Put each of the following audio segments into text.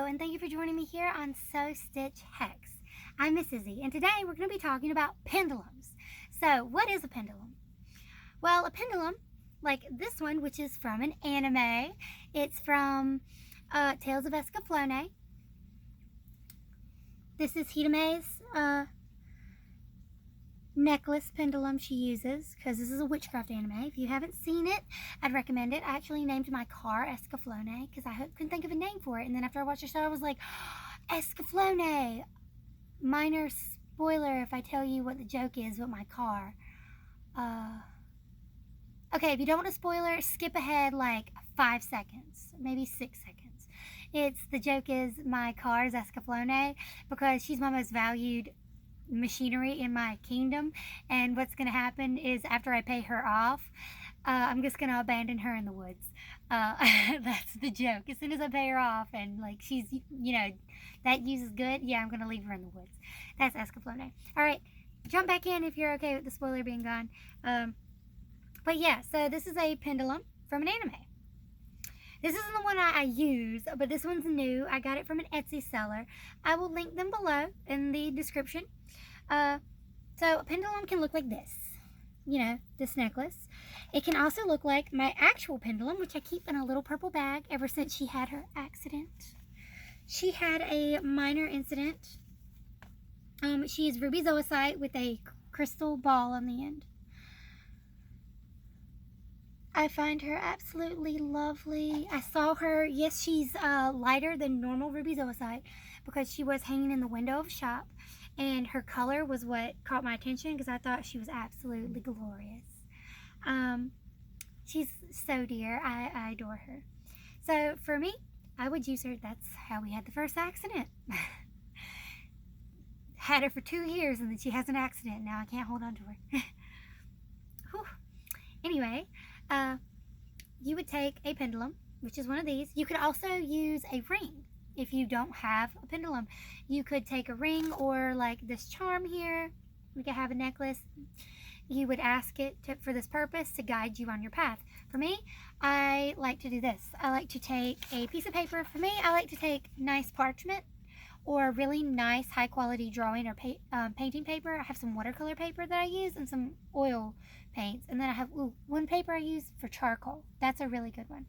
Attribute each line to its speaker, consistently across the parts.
Speaker 1: and thank you for joining me here on Sew Stitch Hex. I'm Miss Izzy, and today we're going to be talking about pendulums. So, what is a pendulum? Well, a pendulum, like this one, which is from an anime, it's from Tales of Escaflowne. This is Hitame's necklace pendulum she uses, because this is a witchcraft anime. If you haven't seen it, I'd recommend it. I actually named my car Escaflowne because I couldn't think of a name for it, and then after I watched the show I was like, Escaflowne. Minor spoiler if I tell you what the joke is with my car. Okay, if you don't want a spoiler, skip ahead like 5 seconds, maybe 6 seconds. The joke is my car is Escaflowne because she's my most valued machinery in my kingdom, and what's going to happen is after I pay her off, I'm just going to abandon her in the woods. That's the joke. As soon as I pay her off and like she's, that use is good, yeah, I'm going to leave her in the woods. That's Escaflowne. Alright, jump back in if you're okay with the spoiler being gone. But yeah, so this is a pendulum from an anime. This isn't the one I use, but this one's new. I got it from an Etsy seller. I will link them below in the description. So a pendulum can look like this. This necklace. It can also look like my actual pendulum, which I keep in a little purple bag ever since she had her accident. She had a minor incident. She is ruby zoisite with a crystal ball on the end. I find her absolutely lovely. I saw her, yes, she's lighter than normal ruby zoisite because she was hanging in the window of a shop, and her color was what caught my attention because I thought she was absolutely glorious. She's so dear. I adore her. So for me, I would use her. That's how we had the first accident. Had her for 2 years and then she has an accident. Now I can't hold on to her. Whew. Anyway, you would take a pendulum, which is one of these. You could also use a ring if you don't have a pendulum. You could take a ring or like this charm here. We could have a necklace. You would ask it for this purpose to guide you on your path. For me, I like to do this. I like to take a piece of paper. For me, I like to take nice parchment or really nice high quality drawing or painting paper. I have some watercolor paper that I use and some oil paints, and then I have one paper I use for charcoal. That's a really good one.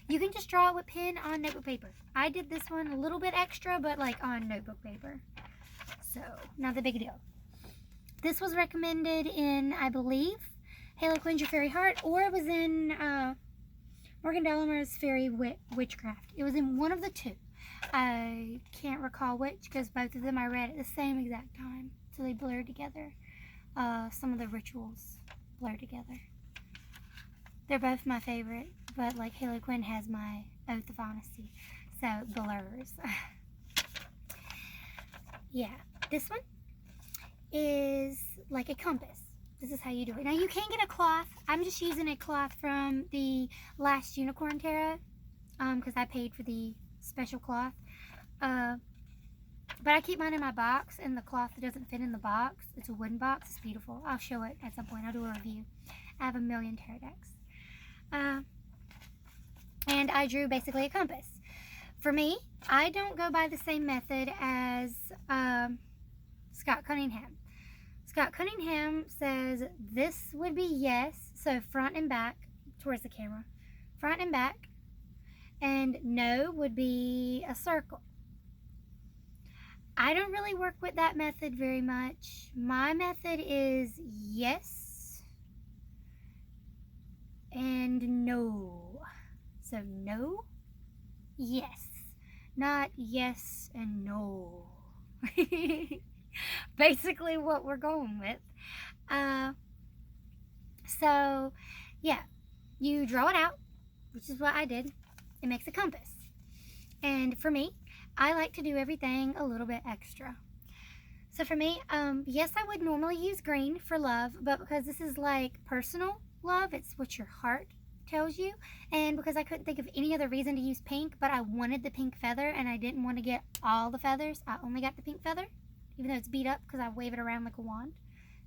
Speaker 1: You can just draw it with pen on notebook paper. I did this one a little bit extra, but like on notebook paper, so not the big deal. This was recommended in, I believe, Halo Queen's Your Fairy Heart, or it was in Morgan Delamar's Fairy Witchcraft. It was in one of the two. I can't recall which because both of them I read at the same exact time, so they blurred together. Some of the rituals blur together. They're both my favorite, but like Halo Quinn has my oath of honesty, so blurs. Yeah, this one is like a compass. This is how you do it. Now you can get a cloth. I'm just using a cloth from the last Unicorn Tarot because I paid for the special cloth. But I keep mine in my box, and the cloth doesn't fit in the box. It's a wooden box. It's beautiful. I'll show it at some point. I'll do a review. I have a million tarot decks. And I drew basically a compass. For me, I don't go by the same method as Scott Cunningham. Scott Cunningham says this would be yes, so front and back towards the camera. Front and back. And no would be a circle. I don't really work with that method very much. My method is yes and no. So no, yes. Not yes and no. Basically what we're going with. So yeah, you draw it out, which is what I did. It makes a compass. And for me, I like to do everything a little bit extra. So for me, yes, I would normally use green for love, but because this is like personal love, it's what your heart tells you, and because I couldn't think of any other reason to use pink, but I wanted the pink feather and I didn't want to get all the feathers, I only got the pink feather, even though it's beat up because I wave it around like a wand.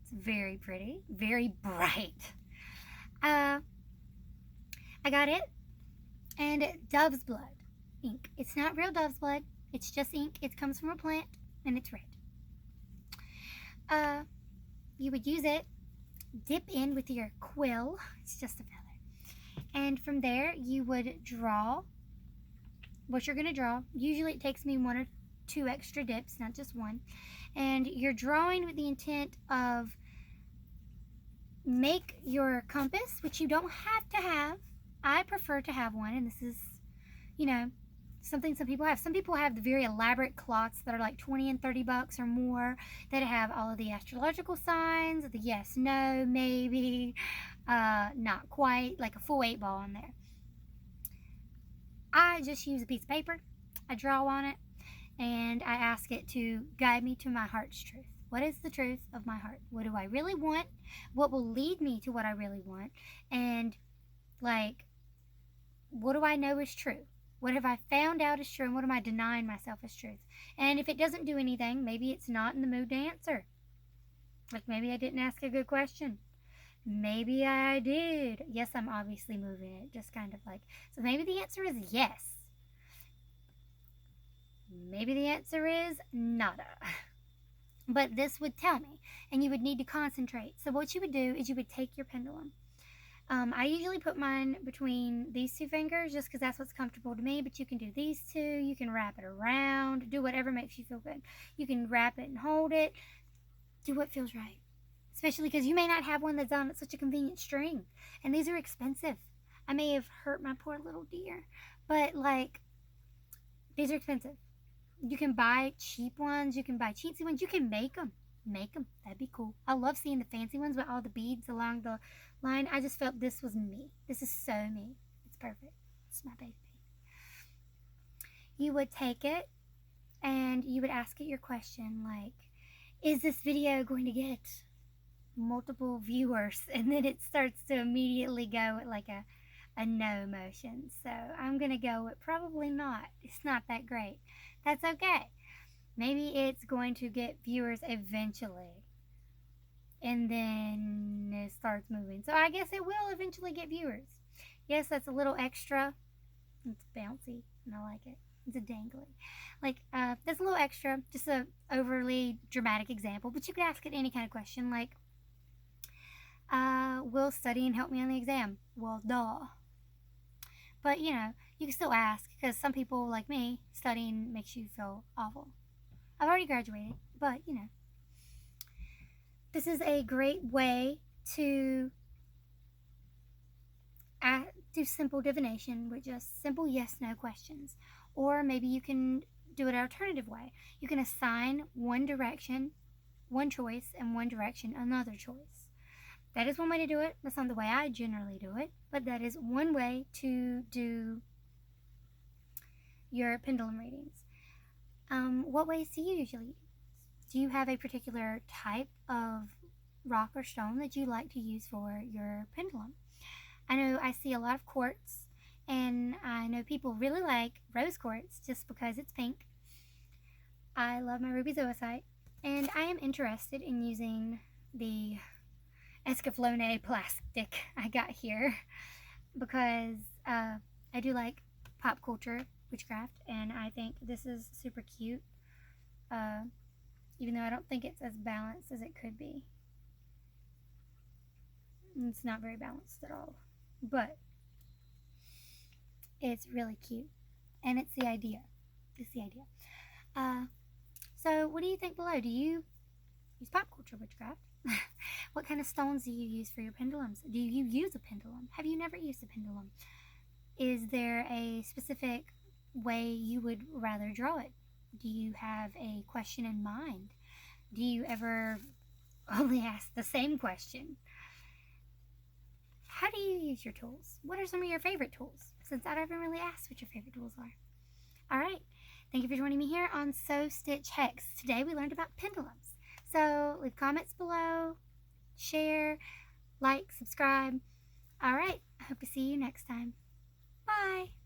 Speaker 1: It's very pretty, very bright. I got it, and dove's blood. ink. It's not real dove's blood. It's just ink. It comes from a plant, and it's red. You would use it, dip in with your quill. It's just a feather. And from there, you would draw what you're going to draw. Usually it takes me 1 or 2 extra dips, not just one. And you're drawing with the intent of make your compass, which you don't have to have. I prefer to have one, and this is, you know, something some people have. Some people have the very elaborate cloths that are like 20 and 30 bucks or more, that have all of the astrological signs, the yes, no, maybe, not quite, like a full 8 ball in there. I just use a piece of paper, I draw on it, and I ask it to guide me to my heart's truth. What is the truth of my heart? What do I really want? What will lead me to what I really want? And, like, what do I know is true? What have I found out is true, and what am I denying myself as truth? And if it doesn't do anything, maybe it's not in the mood to answer. Like, maybe I didn't ask a good question. Maybe I did. Yes, I'm obviously moving it, just kind of like. So maybe the answer is yes. Maybe the answer is nada. But this would tell me, and you would need to concentrate. So what you would do is you would take your pendulum. I usually put mine between these 2 fingers just because that's what's comfortable to me, but you can do these 2. You can wrap it around, do whatever makes you feel good. You can wrap it and hold it. Do what feels right. Especially because you may not have one that's on such a convenient string. And these are expensive. I may have hurt my poor little dear, but, like, these are expensive. You can buy cheap ones. You can buy cheapsy ones. You can make them. That'd be cool. I love seeing the fancy ones with all the beads along the line. I just felt this was me. This is so me. It's perfect. It's my baby. You would take it and you would ask it your question, like, is this video going to get multiple viewers? And then it starts to immediately go at like a no motion. So I'm going to go with probably not. It's not that great. That's okay. Maybe it's going to get viewers eventually. And then it starts moving. So I guess it will eventually get viewers. Yes, that's a little extra. It's bouncy, and I like it. It's a dangly. Like, that's a little extra. Just a overly dramatic example. But you could ask it any kind of question. Like, will studying help me on the exam? Well, duh. But, you know, you can still ask. Because some people, like me, studying makes you feel awful. I've already graduated, but, you know. This is a great way to do simple divination with just simple yes-no questions. Or maybe you can do it an alternative way. You can assign one direction, one choice, and one direction, another choice. That is one way to do it. That's not the way I generally do it, but that is one way to do your pendulum readings. What ways do you usually use? Do you have a particular type of rock or stone that you like to use for your pendulum? I know I see a lot of quartz, and I know people really like rose quartz just because it's pink. I love my ruby zoisite, and I am interested in using the Escaflowne plastic I got here because I do like pop culture witchcraft, and I think this is super cute, even though I don't think it's as balanced as it could be. It's not very balanced at all, but it's really cute, and it's the idea. So what do you think below? Do you use pop culture witchcraft? What kind of stones do you use for your pendulums? Do you use a pendulum? Have you never used a pendulum? Is there a specific way you would rather draw it? Do you have a question in mind? Do you ever only ask the same question? How do you use your tools? What are some of your favorite tools? Since I haven't really asked what your favorite tools are. Alright, thank you for joining me here on Sew Stitch Hex. Today we learned about pendulums. So leave comments below, share, like, subscribe. Alright, I hope to see you next time. Bye!